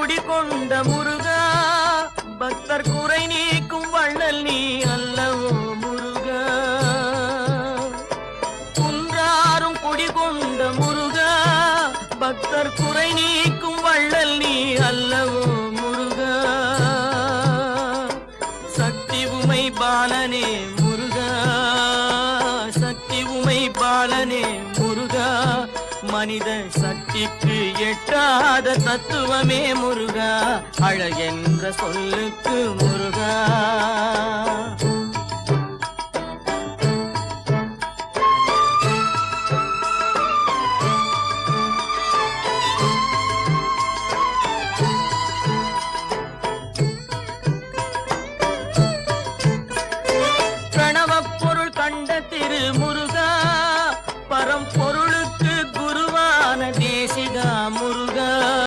குடிகொண்ட முருகா பக்தர் குறை நீக்கும் வள்ளல் நீ அல்லவோ முருகா குன்றாரும் குடிகொண்ட முருகா பக்தர் குறை நீக்கும் வள்ளல் நீ அல்லவோ முருகா சக்தி உமை பாலனே முருகா சக்தி உமை பாலனே முருகா மனித சக்திக்கு எட்டாத தத்துவமே முருகா அழகென்ற சொல்லுக்கு முருகா